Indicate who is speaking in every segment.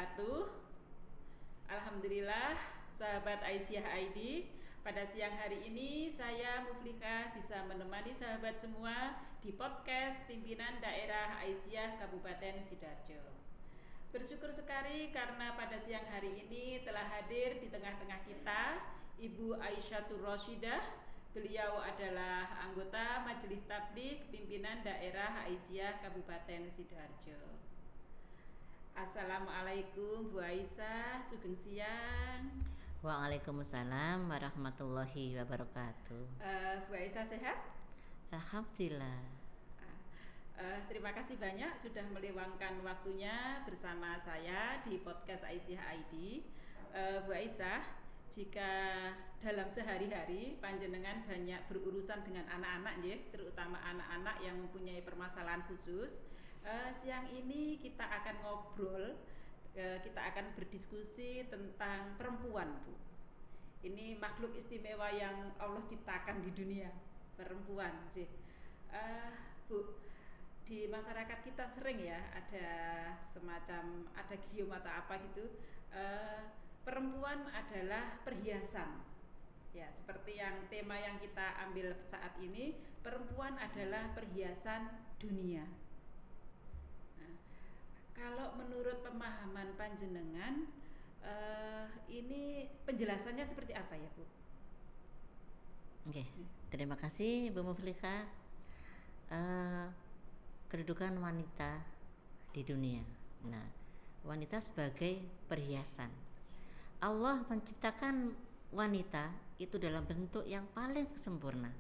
Speaker 1: wabarakatuh. Alhamdulillah, sahabat Aisyah ID, pada siang hari ini saya Muflihah bisa menemani sahabat semua di podcast pimpinan daerah Aisyah Kabupaten Sidoarjo. Bersyukur sekali karena pada siang hari ini telah hadir di tengah-tengah kita Ibu Aisyatur Rasyidah. Beliau adalah anggota Majelis Tabligh Pimpinan Daerah Aisyah Kabupaten Sidoarjo. Assalamualaikum Bu Aisyah, sugeng siang.
Speaker 2: Waalaikumsalam warahmatullahi wabarakatuh.
Speaker 1: Bu Aisyah sehat?
Speaker 2: Alhamdulillah.
Speaker 1: Terima kasih banyak sudah meluangkan waktunya bersama saya di podcast Aisyah ID. Bu Aisyah, jika dalam sehari-hari panjenengan banyak berurusan dengan anak-anak, terutama anak-anak yang mempunyai permasalahan khusus, siang ini kita akan ngobrol, kita akan berdiskusi tentang perempuan, Bu. Ini makhluk istimewa yang Allah ciptakan di dunia, perempuan, Bu. Di masyarakat kita sering ya ada semacam gium atau apa gitu, perempuan adalah perhiasan ya, seperti yang tema yang kita ambil saat ini, perempuan adalah perhiasan dunia. Nah, kalau menurut pemahaman panjenengan, ini penjelasannya seperti apa ya, Bu?
Speaker 2: Oke, terima kasih Bu Muflihah. Kedudukan wanita di dunia. Nah, wanita sebagai perhiasan. Allah menciptakan wanita itu dalam bentuk yang paling sempurna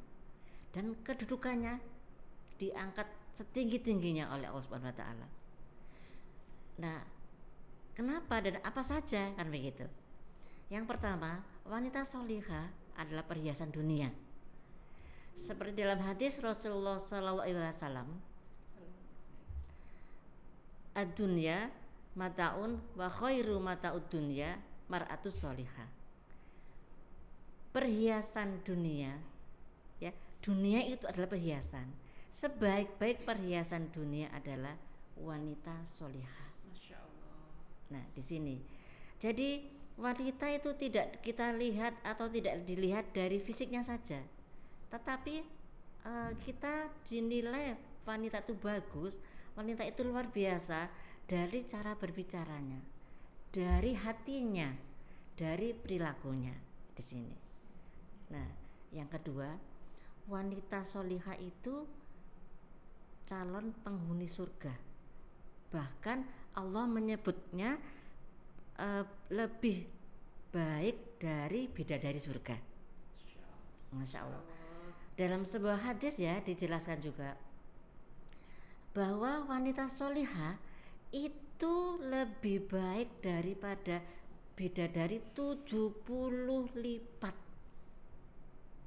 Speaker 2: dan kedudukannya diangkat setinggi-tingginya oleh Allah Subhanahu wa taala. Nah, kenapa dan apa saja kan begitu? Yang pertama, wanita solihah adalah perhiasan dunia. Seperti dalam hadis Rasulullah sallallahu alaihi wasallam, ad-dunya mataun wa khairu mata'ud dunya mar'atus solihah. Perhiasan dunia, ya, dunia itu adalah perhiasan. Sebaik-baik perhiasan dunia adalah wanita solihah.
Speaker 1: Masya Allah.
Speaker 2: Nah, di sini. Jadi wanita itu tidak kita lihat atau tidak dilihat dari fisiknya saja, tetapi kita dinilai wanita itu bagus, wanita itu luar biasa dari cara berbicaranya, dari hatinya, dari perilakunya di sini. Nah, yang kedua, wanita solihah itu calon penghuni surga. Bahkan Allah menyebutnya lebih baik dari bidadari surga. Masya Allah. Dalam sebuah hadis ya dijelaskan juga bahwa wanita solihah itu lebih baik daripada bidadari 70 lipat.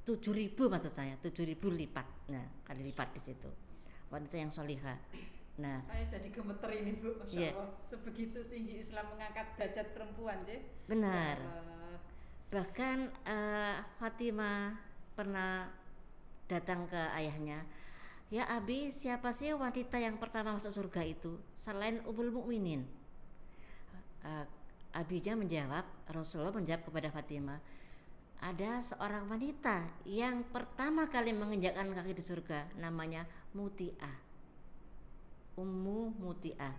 Speaker 2: 7.000 maksud saya, 7.000 lipat. Nah, kali lipat di situ. Wanita yang solihah. Nah,
Speaker 1: saya jadi gemeter ini, Bu. Masya
Speaker 2: yeah.
Speaker 1: Allah, sebegitu tinggi Islam mengangkat derajat perempuan,
Speaker 2: Benar. Bahkan Fatimah pernah datang ke ayahnya, ya Abi, siapa sih wanita yang pertama masuk surga itu selain Ummul Mukminin? Abinya menjawab, Rasulullah menjawab kepada Fatimah, ada seorang wanita yang pertama kali menginjakkan kaki di surga, namanya Muti'ah, Ummu Muti'ah.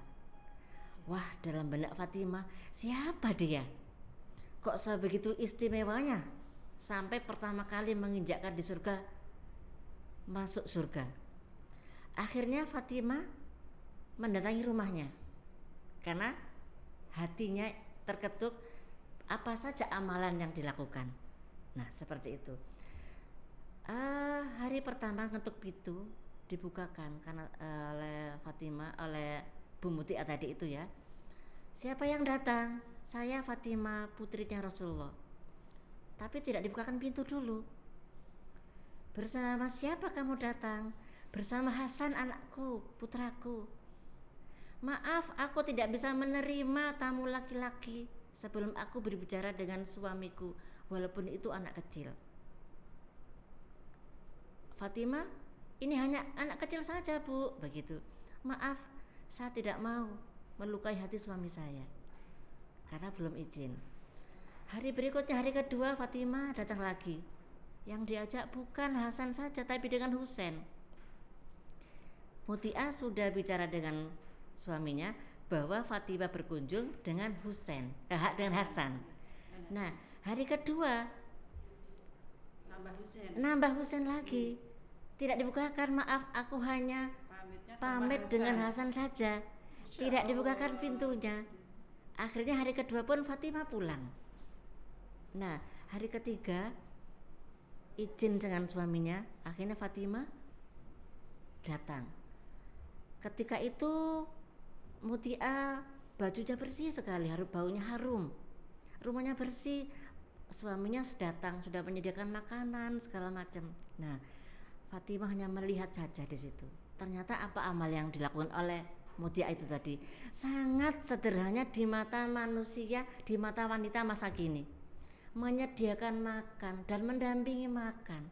Speaker 2: Wah, dalam benak Fatimah, siapa dia? Kok sebegitu istimewanya sampai pertama kali menginjakkan di surga, masuk surga. Akhirnya Fatimah mendatangi rumahnya karena hatinya terketuk apa saja amalan yang dilakukan. Nah, seperti itu. Hari pertama ngetuk pintu dibukakan karena oleh Fatimah, oleh Bu Muti'ah tadi itu ya. Siapa yang datang? Saya Fatimah, putrinya Rasulullah. Tapi tidak dibukakan pintu dulu. Bersama siapa kamu datang? Bersama Hasan, anakku, putraku. Maaf, aku tidak bisa menerima tamu laki-laki sebelum aku berbicara dengan suamiku, walaupun itu anak kecil. Fatimah, ini hanya anak kecil saja, Bu. Begitu. Maaf, saya tidak mau melukai hati suami saya. karena belum izin. Hari berikutnya, hari kedua, Fatimah datang lagi. Yang diajak bukan Hasan saja, tapi dengan Husain. Muti'ah sudah bicara dengan suaminya bahwa Fatimah berkunjung dengan dengan Hasan. Nah, hari kedua nambah Husain lagi. Tidak dibukakan, maaf, aku hanya pamit dengan Hasan saja. Tidak dibukakan pintunya. Akhirnya hari kedua pun Fatimah pulang. Nah, hari ketiga izin dengan suaminya, akhirnya Fatimah datang. Ketika itu Muti'ah bajunya bersih sekali, baunya harum, rumahnya bersih, suaminya datang sudah menyediakan makanan segala macam. Nah, Fatimah hanya melihat saja di situ. Ternyata apa amal yang dilakukan oleh Muti'ah itu tadi sangat sederhana di mata manusia, di mata wanita masa kini. Menyediakan makan dan mendampingi makan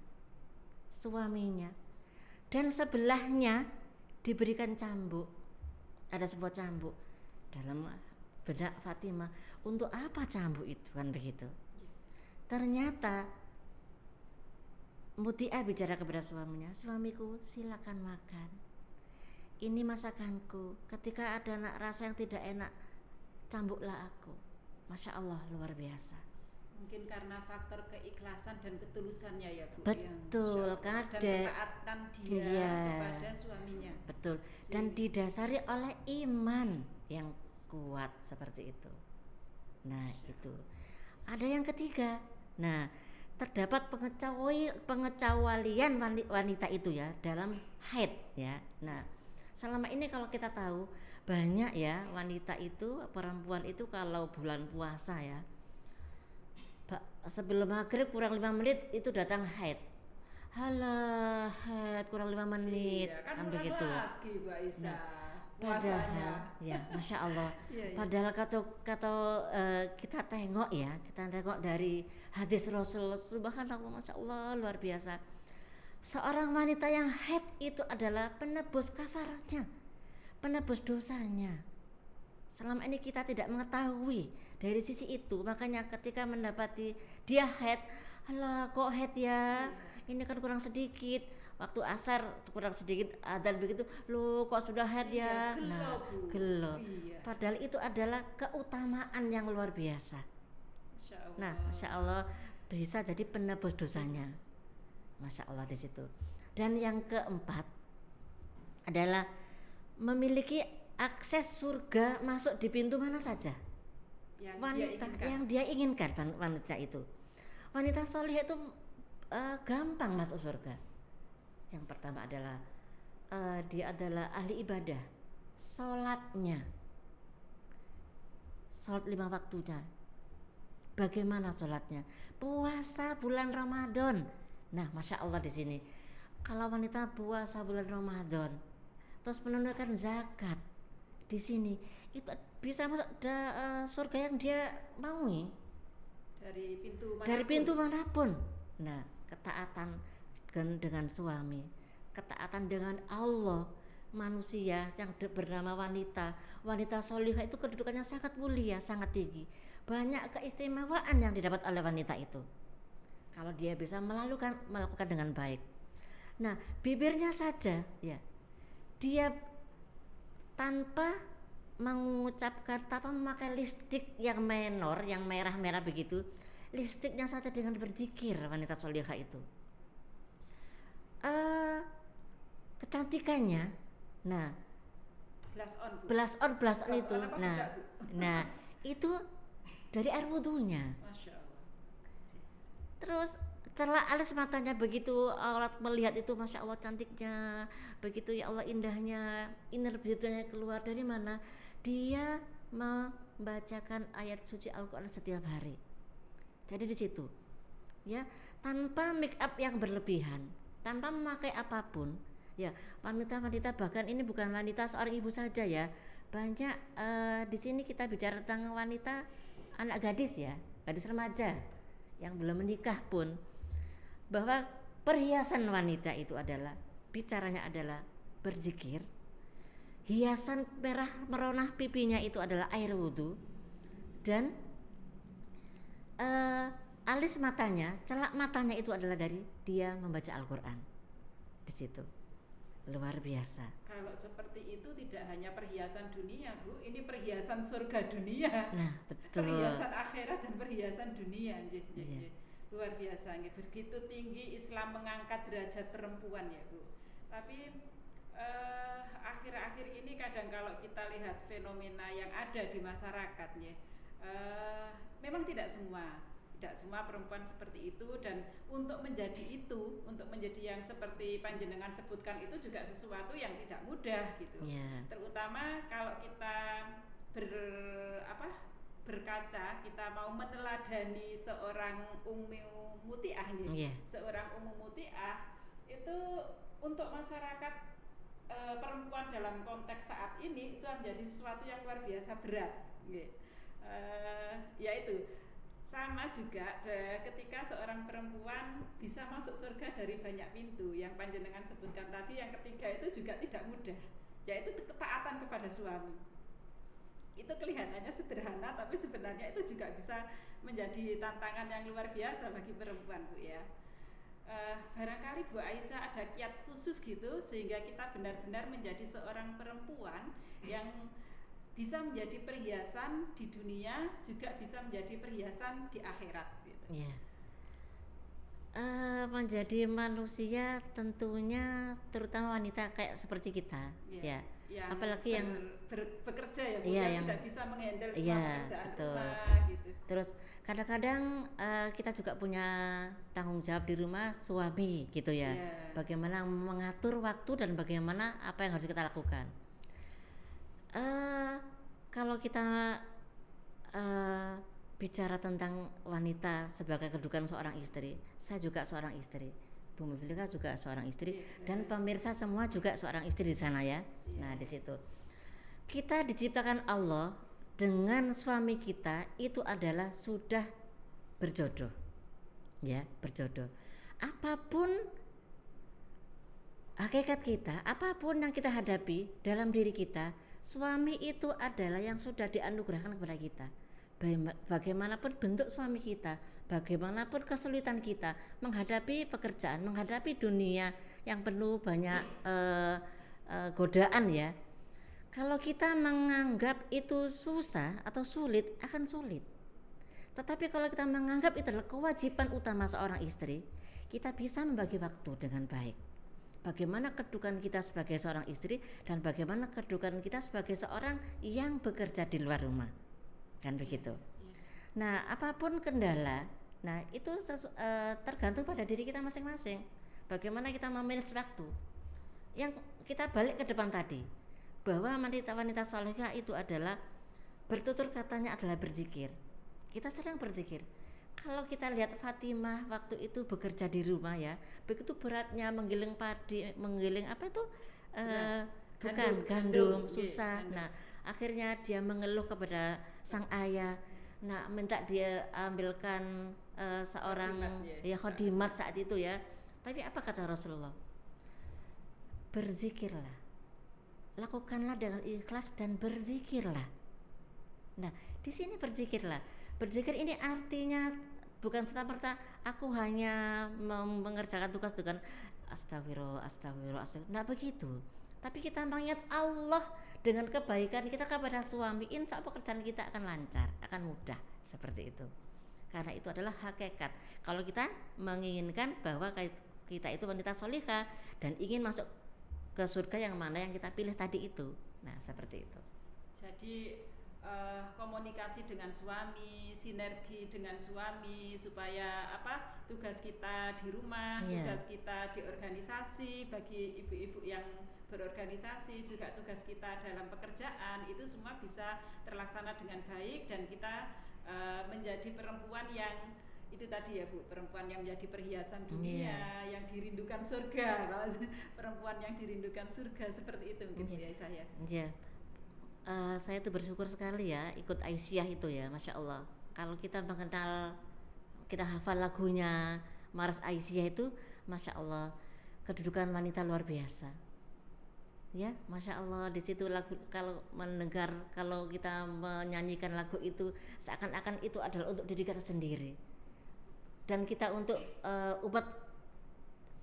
Speaker 2: suaminya, dan sebelahnya diberikan cambuk, ada sebuah cambuk. Dalam benak Fatimah, untuk apa cambuk itu, kan begitu. Ternyata Muti'ah bicara kepada suaminya, suamiku silakan makan, ini masakanku, ketika ada rasa yang tidak enak cambuklah aku. Masya Allah, luar biasa.
Speaker 1: Mungkin karena faktor keikhlasan dan ketulusannya ya Bu.
Speaker 2: Betul,
Speaker 1: dan ketaatan dia kepada suaminya.
Speaker 2: Betul, dan didasari oleh iman yang kuat seperti itu. Nah, itu. Ada yang ketiga. Nah, terdapat pengecualian wanita itu ya dalam haid ya. Nah, selama ini kalau kita tahu banyak ya wanita itu, perempuan itu kalau bulan puasa ya, sebelum maghrib kurang 5 menit itu datang haid. Halah, haid kurang 5 menit,
Speaker 1: iya, kan
Speaker 2: begitu.
Speaker 1: Lagi, Mbak Isa.
Speaker 2: Nah, padahal ya, Masya Allah.
Speaker 1: Iya.
Speaker 2: Padahal kita tengok dari hadis Rasul, subhanallah, Masya Allah, luar biasa. Seorang wanita yang haid itu adalah penebus kafarahnya, penebus dosanya. Selama ini kita tidak mengetahui dari sisi itu, makanya ketika mendapati dia haid, alah kok haid ya, ini kan kurang sedikit, waktu asar kurang sedikit adzan begitu, loh kok sudah haid ya. Gelo. Iya. Padahal itu adalah keutamaan yang luar biasa.
Speaker 1: Masya Allah.
Speaker 2: Nah, Masya Allah, bisa jadi penebus dosanya. Masya Allah di situ. Dan yang keempat adalah memiliki akses surga, masuk di pintu mana saja yang dia inginkan. Wanita itu, wanita soleh itu gampang masuk surga. Yang pertama adalah dia adalah ahli ibadah, sholatnya, sholat 5 waktunya. Bagaimana sholatnya? Puasa bulan Ramadan. Nah, Masya Allah di sini, kalau wanita puasa bulan Ramadan terus menunaikan zakat di sini, itu bisa masuk surga yang dia maui dari pintu manapun. Nah, ketaatan dengan suami, ketaatan dengan Allah, manusia yang bernama wanita solihah itu kedudukannya sangat mulia, sangat tinggi. Banyak keistimewaan yang didapat oleh wanita itu kalau dia bisa melakukan dengan baik. Nah, bibirnya saja ya, dia tanpa mengucapkan, tanpa memakai lipstik yang menor, yang merah-merah begitu, lipstiknya saja dengan berzikir wanita solihah itu. Kecantikannya, nah, blush on itu, nah itu dari air wudunya. Terus celah alis matanya begitu, aurat melihat itu, Masya Allah cantiknya, begitu ya Allah indahnya, inner beauty-nya keluar dari mana? Dia membacakan ayat suci Al-Quran setiap hari. Jadi di situ, ya, tanpa make up yang berlebihan, tanpa memakai apapun, ya, wanita-wanita, bahkan ini bukan wanita seorang ibu saja ya, banyak di sini kita bicara tentang wanita, anak gadis ya, gadis remaja yang belum menikah pun, bahwa perhiasan wanita itu adalah, bicaranya adalah berzikir. Hiasan merah merona pipinya itu adalah air wudhu. dan alis matanya, celak matanya itu adalah dari dia membaca Al-Quran. Di situ luar biasa.
Speaker 1: Kalau seperti itu tidak hanya perhiasan dunia, Bu, ini perhiasan surga dunia.
Speaker 2: Nah, betul.
Speaker 1: Perhiasan akhirat dan perhiasan dunia.
Speaker 2: Iya.
Speaker 1: Luar biasa. Begitu tinggi Islam mengangkat derajat perempuan ya, Bu. Tapi akhir-akhir ini kadang kalau kita lihat fenomena yang ada di masyarakat ya, memang tidak semua perempuan seperti itu, dan untuk menjadi yang seperti panjenengan sebutkan itu juga sesuatu yang tidak mudah gitu. Terutama kalau kita berkaca, kita mau meneladani seorang Ummu Muti'ah seorang Ummu Muti'ah itu untuk masyarakat perempuan dalam konteks saat ini itu menjadi sesuatu yang luar biasa berat. Yaitu sama juga ketika seorang perempuan bisa masuk surga dari banyak pintu yang panjenengan sebutkan tadi, yang ketiga itu juga tidak mudah, yaitu ketaatan kepada suami. Itu kelihatannya sederhana, tapi sebenarnya itu juga bisa menjadi tantangan yang luar biasa bagi perempuan, Bu ya. Barangkali Bu Aisyah ada kiat khusus gitu sehingga kita benar-benar menjadi seorang perempuan yang bisa menjadi perhiasan di dunia, juga bisa menjadi perhiasan di akhirat gitu.
Speaker 2: Menjadi manusia tentunya terutama wanita kayak seperti kita ya. Apalagi yang
Speaker 1: bekerja ya, Bu, yang tidak bisa menghandle semua pekerjaan rumah gitu.
Speaker 2: Terus kadang-kadang kita juga punya tanggung jawab di rumah, suami gitu ya. Bagaimana mengatur waktu dan bagaimana apa yang harus kita lakukan. Kalau kita bicara tentang wanita sebagai kedudukan seorang istri, saya juga seorang istri, Bu Muflika juga seorang istri, dan pemirsa semua juga seorang istri di sana ya. Nah, di situ kita diciptakan Allah dengan suami kita itu adalah sudah berjodoh, ya, berjodoh. Apapun hakikat kita, apapun yang kita hadapi dalam diri kita, suami itu adalah yang sudah dianugerahkan kepada kita. Bagaimanapun bentuk suami kita, bagaimanapun kesulitan kita menghadapi pekerjaan, menghadapi dunia yang penuh banyak godaan ya. Kalau kita menganggap itu susah atau sulit, akan sulit. Tetapi kalau kita menganggap itu adalah kewajiban utama seorang istri, kita bisa membagi waktu dengan baik. Bagaimana kedudukan kita sebagai seorang istri dan bagaimana kedudukan kita sebagai seorang yang bekerja di luar rumah, kan begitu. Nah, apapun kendala, nah itu tergantung pada diri kita masing-masing. Bagaimana kita memanage waktu. Yang kita balik ke depan tadi, bahwa wanita-wanita salehah itu adalah bertutur katanya adalah berzikir. Kita sedang berzikir. Kalau kita lihat Fatimah waktu itu bekerja di rumah ya, begitu beratnya menggiling padi, menggiling apa itu gandum susah. Gandum. Nah, akhirnya dia mengeluh kepada sang ayah. Nah, minta dia ambilkan seorang khadimat saat itu ya. Tapi apa kata Rasulullah? Berzikirlah. Lakukanlah dengan ikhlas dan berzikirlah. Nah, di sini berzikirlah. Berzikir ini artinya bukan serta-merta aku hanya mengerjakan tugas dengan astagfirullah. Nah begitu. Tapi kita mengingat Allah dengan kebaikan kita kepada suami, insya Allah pekerjaan kita akan lancar, akan mudah seperti itu. Karena itu adalah hakikat. Kalau kita menginginkan bahwa kita itu wanita solihah dan ingin masuk ke surga yang mana yang kita pilih tadi itu. Nah seperti itu.
Speaker 1: Jadi komunikasi dengan suami, sinergi dengan suami supaya tugas kita di rumah, tugas kita di organisasi, bagi ibu-ibu yang berorganisasi juga tugas kita dalam pekerjaan itu semua bisa terlaksana dengan baik dan kita menjadi perempuan yang itu tadi ya Bu, perempuan yang menjadi perhiasan dunia, yang dirindukan surga. Kalau perempuan yang dirindukan surga seperti itu mungkin ya saya.
Speaker 2: Saya tuh bersyukur sekali ya ikut Aisyah itu ya, Masya Allah. Kalau kita mengenal, kita hafal lagunya Maras Aisyah itu, Masya Allah, kedudukan wanita luar biasa. Ya, masya Allah, di situ lagu, kalau mendengar, kalau kita menyanyikan lagu itu seakan-akan itu adalah untuk diri kita sendiri dan kita untuk umat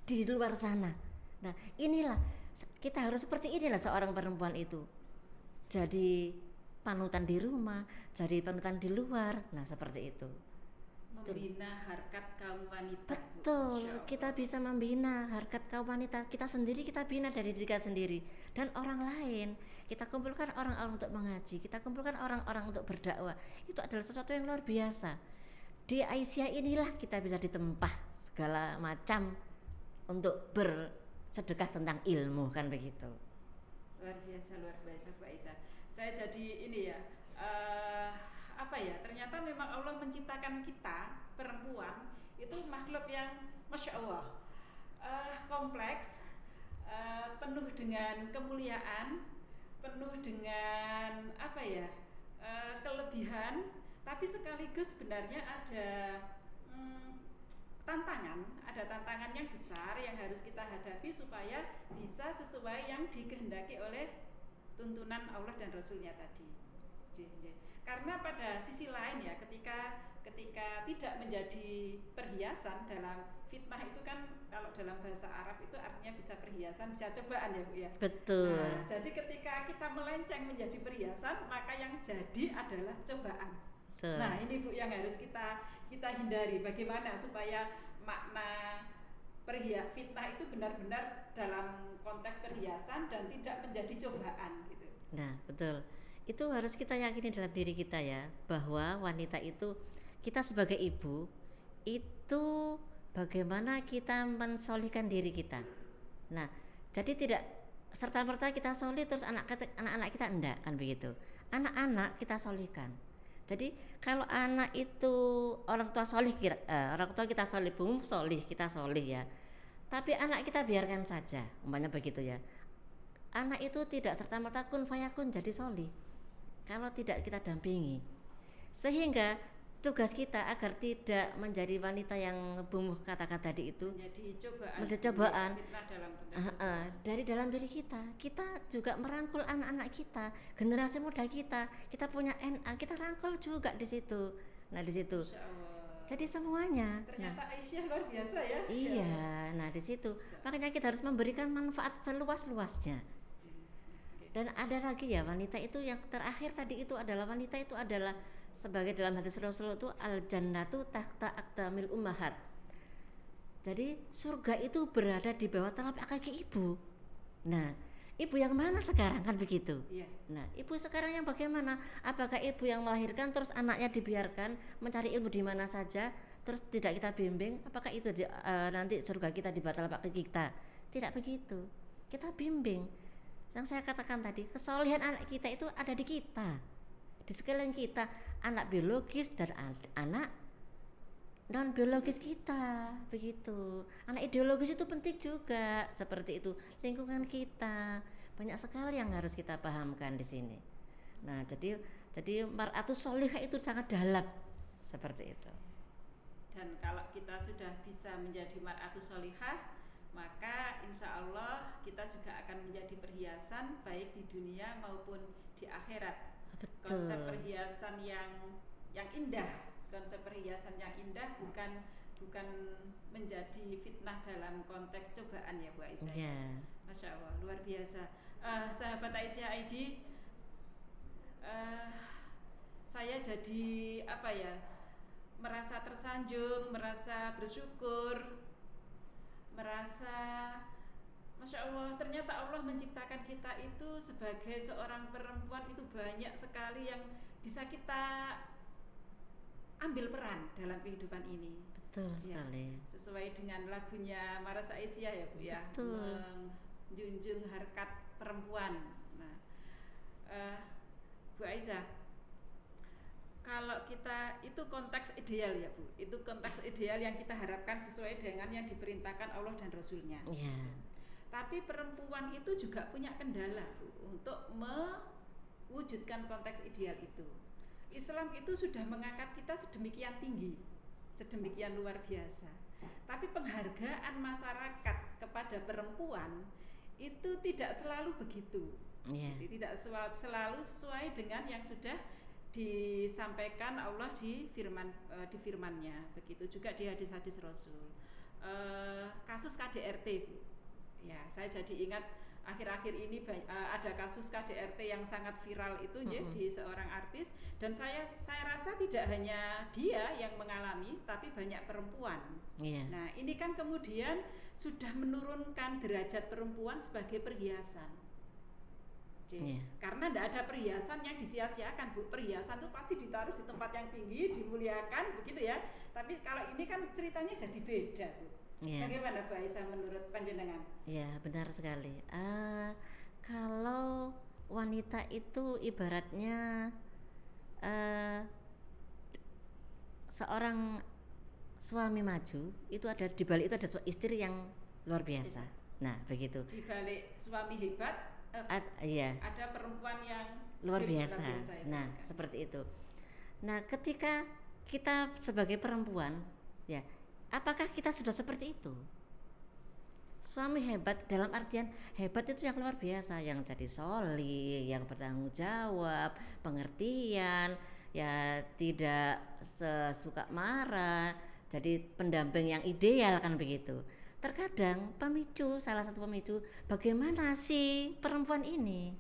Speaker 2: di luar sana. Nah, inilah kita harus seperti inilah seorang perempuan itu. Jadi panutan di rumah, jadi panutan di luar. Nah, seperti itu.
Speaker 1: Membina harkat kaum wanita.
Speaker 2: Betul, kita bisa membina harkat kaum wanita. Kita sendiri kita bina dari diri kita sendiri dan orang lain. Kita kumpulkan orang-orang untuk mengaji, kita kumpulkan orang-orang untuk berdakwah. Itu adalah sesuatu yang luar biasa. Di Aisyah inilah kita bisa ditempah segala macam untuk bersedekah tentang ilmu, kan begitu.
Speaker 1: Luar biasa Bu Aisyah. Saya jadi ini ya, apa ya, ternyata memang Allah menciptakan kita perempuan itu makhluk yang Masya Allah kompleks, penuh dengan kemuliaan, penuh dengan apa ya, kelebihan, tapi sekaligus sebenarnya ada tantangan yang besar yang harus kita hadapi supaya bisa sesuai yang dikehendaki oleh tuntunan Allah dan Rasulnya tadi. Karena pada sisi lain ya, ketika tidak menjadi perhiasan dalam fitnah itu kan, kalau dalam bahasa Arab itu artinya bisa perhiasan, bisa cobaan ya Bu ya.
Speaker 2: Betul.
Speaker 1: Nah, jadi ketika kita melenceng menjadi perhiasan, maka yang jadi adalah cobaan. Betul. Nah, ini Bu yang harus kita hindari, bagaimana supaya makna fitnah itu benar-benar dalam konteks perhiasan dan tidak menjadi cobaan gitu.
Speaker 2: Nah, betul. Itu harus kita yakini dalam diri kita ya, bahwa wanita itu, kita sebagai ibu itu bagaimana kita mensolihkan diri kita. Nah, jadi tidak serta-merta kita solih terus anak-anak kita enggak, kan begitu. Anak-anak kita solihkan. Jadi kalau anak itu orang tua solih, orang tua kita solih, bum solih, kita solih ya. Tapi anak kita biarkan saja, umpamanya begitu ya. Anak itu tidak serta-merta kun fayakun jadi solih kalau tidak kita dampingi. Sehingga tugas kita agar tidak menjadi wanita yang bumuh katakan tadi itu menjadi cobaan dari dalam diri kita. Kita juga merangkul anak-anak kita, generasi muda kita punya NA, kita rangkul juga di situ. Nah, di situ. Jadi semuanya.
Speaker 1: Ternyata Aisyah luar biasa ya.
Speaker 2: Iya, nah di situ. Makanya kita harus memberikan manfaat seluas-luasnya. Dan ada lagi ya, wanita itu yang terakhir tadi itu adalah, wanita itu adalah sebagai dalam hadis Rasul itu al-jannatu tahta aqdamil ummahat. Jadi surga itu berada di bawah telapak kaki ibu. Nah, ibu yang mana sekarang, kan begitu? Iya. Nah, ibu sekarang yang bagaimana? Apakah ibu yang melahirkan terus anaknya dibiarkan mencari ilmu di mana saja terus tidak kita bimbing? Apakah itu nanti surga kita di bawah telapak kaki kita? Tidak begitu. Kita bimbing. Yang saya katakan tadi, kesolehan anak kita itu ada di kita, di sekeliling kita, anak biologis dan anak non biologis kita, begitu. Anak ideologis itu penting juga, seperti itu. Lingkungan kita banyak sekali yang harus kita pahamkan di sini. Nah, jadi mar'atus sholihah itu sangat dalam, seperti itu.
Speaker 1: Dan kalau kita sudah bisa menjadi mar'atus sholihah, maka insya Allah kita juga akan menjadi perhiasan baik di dunia maupun di akhirat. Betul. Konsep perhiasan yang indah, konsep perhiasan yang indah bukan menjadi fitnah dalam konteks cobaan ya Bu Aisyah.
Speaker 2: Yeah.
Speaker 1: Masya Allah, luar biasa. Sahabat Aisyah ID, saya jadi apa ya, merasa tersanjung, merasa bersyukur, merasa Masya Allah, ternyata Allah menciptakan kita itu sebagai seorang perempuan itu banyak sekali yang bisa kita ambil peran dalam kehidupan ini.
Speaker 2: Betul sekali.
Speaker 1: Sesuai dengan lagunya Marasa Aisyah ya Bu ya, menjunjung harkat perempuan. Nah, Bu Aisyah, kalau kita itu konteks ideal ya Bu, itu konteks ideal yang kita harapkan sesuai dengan yang diperintahkan Allah dan Rasulnya.
Speaker 2: Yeah.
Speaker 1: Tapi perempuan itu juga punya kendala Bu untuk mewujudkan konteks ideal itu. Islam itu sudah mengangkat kita sedemikian tinggi, sedemikian luar biasa. Tapi penghargaan masyarakat kepada perempuan itu tidak selalu begitu.
Speaker 2: Iya.
Speaker 1: Jadi tidak selalu sesuai dengan yang sudah disampaikan Allah di firman-Nya. Begitu juga di hadis-hadis Rasul. Kasus KDRT, Bu. Ya, saya jadi ingat akhir-akhir ini ada kasus KDRT yang sangat viral itu di seorang artis, dan saya rasa tidak hanya dia yang mengalami, tapi banyak perempuan.
Speaker 2: Iya.
Speaker 1: Nah, ini kan kemudian sudah menurunkan derajat perempuan sebagai perhiasan.
Speaker 2: Iya.
Speaker 1: Karena tidak ada perhiasan yang disia-siakan, Bu. Perhiasan itu pasti ditaruh di tempat yang tinggi, dimuliakan, begitu ya. Tapi kalau ini kan ceritanya jadi beda, Bu.
Speaker 2: Iya.
Speaker 1: Bagaimana Bu Aisyah menurut panjenengan?
Speaker 2: Iya, benar sekali. Kalau wanita itu ibaratnya seorang suami maju, itu ada di balik itu ada istri yang luar biasa. Nah, begitu.
Speaker 1: Di balik suami hebat,
Speaker 2: iya,
Speaker 1: ada perempuan yang
Speaker 2: luar biasa.
Speaker 1: Ya,
Speaker 2: Nah, seperti itu. Nah, ketika kita sebagai perempuan, ya, apakah kita sudah seperti itu? Suami hebat dalam artian hebat itu yang luar biasa, yang jadi solih, yang bertanggung jawab, pengertian, ya tidak sesuka marah, jadi pendamping yang ideal kan begitu. Terkadang salah satu pemicu bagaimana sih perempuan ini?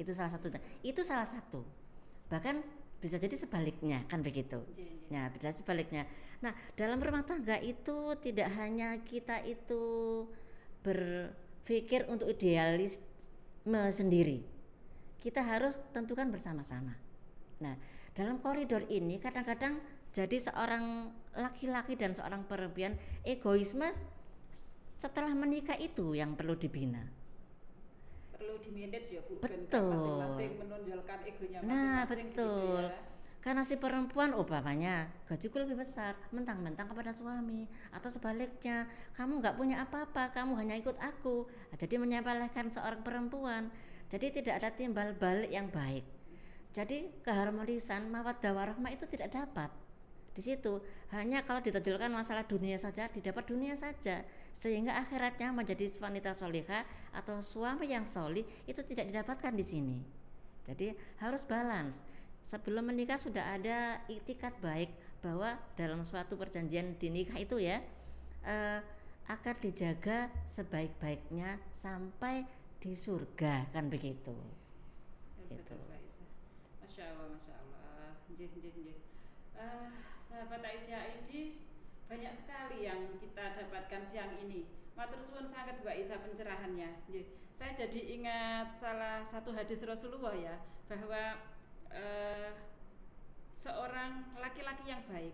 Speaker 2: Itu salah satu. Bahkan bisa jadi sebaliknya kan begitu. Nah, bisa sebaliknya. Nah, dalam rumah tangga itu tidak hanya kita itu berpikir untuk idealisme sendiri. Kita harus tentukan bersama-sama. Nah, dalam koridor ini kadang-kadang jadi seorang laki-laki dan seorang perempuan egoisme setelah menikah itu yang perlu dibina.
Speaker 1: Perlu di-manage ya, Bu.
Speaker 2: Betul.
Speaker 1: Masing-masing menonjolkan egonya masing-masing.
Speaker 2: Nah, betul.
Speaker 1: Gitu ya.
Speaker 2: Karena si perempuan umpamanya gajiku lebih besar, mentang-mentang kepada suami, atau sebaliknya kamu nggak punya apa-apa, kamu hanya ikut aku. Jadi menyepelekan seorang perempuan. Jadi tidak ada timbal balik yang baik. Jadi keharmonisan mawaddah warahmah itu tidak dapat. Di situ hanya kalau ditonjolkan masalah dunia saja, didapat dunia saja, sehingga akhiratnya menjadi wanita solihah atau suami yang solih itu tidak didapatkan di sini. Jadi harus balance. Sebelum menikah sudah ada iktikat baik bahwa dalam suatu perjanjian di nikah itu ya akan dijaga sebaik-baiknya sampai di surga kan begitu.
Speaker 1: Betul, Masya Allah. Sahabat Aisyah ID, banyak sekali yang kita dapatkan siang ini. Matur suwun sangat Mbak Aisyah pencerahannya. Saya jadi ingat salah satu hadis Rasulullah ya, bahwa seorang laki-laki yang baik,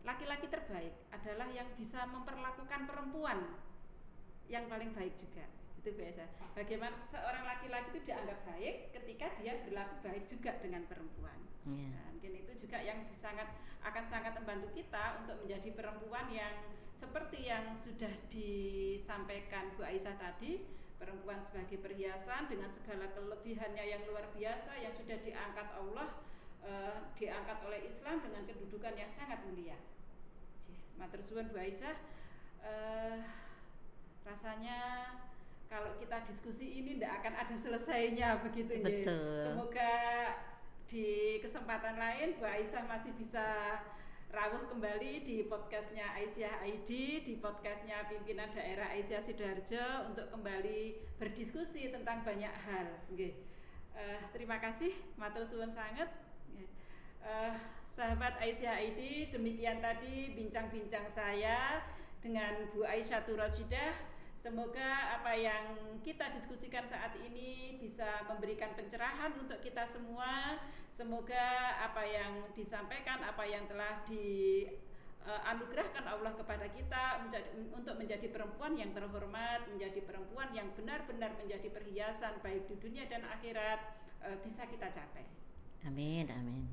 Speaker 1: laki-laki terbaik adalah yang bisa memperlakukan perempuan yang paling baik juga. Itu biasa. Bagaimana seorang laki-laki itu dianggap baik ketika dia berlaku baik juga dengan perempuan. Nah, mungkin itu juga yang akan sangat membantu kita untuk menjadi perempuan yang seperti yang sudah disampaikan Bu Aisyah tadi. Perempuan sebagai perhiasan dengan segala kelebihannya yang luar biasa yang sudah diangkat Allah, diangkat oleh Islam dengan kedudukan yang sangat mulia. Matur suwun Bu Aisyah, rasanya kalau kita diskusi ini tidak akan ada selesainya begitu.
Speaker 2: Betul.
Speaker 1: Semoga di kesempatan lain Bu Aisyah masih bisa rawuh kembali di podcastnya Aisyah ID, di podcastnya pimpinan daerah Aisyah Sidoarjo untuk kembali berdiskusi tentang banyak hal. Terima kasih, matur suwun sanget. Sahabat Aisyah ID, demikian tadi bincang-bincang saya dengan Bu Aisyah Roshidah. Semoga apa yang kita diskusikan saat ini bisa memberikan pencerahan untuk kita semua. Semoga apa yang disampaikan, apa yang telah dianugerahkan Allah kepada kita untuk menjadi perempuan yang terhormat, menjadi perempuan yang benar-benar menjadi perhiasan baik di dunia dan akhirat, bisa kita capai.
Speaker 2: Amin, amin.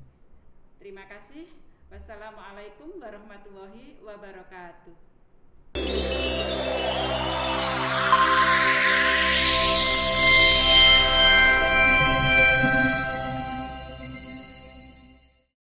Speaker 1: Terima kasih. Wassalamualaikum warahmatullahi wabarakatuh.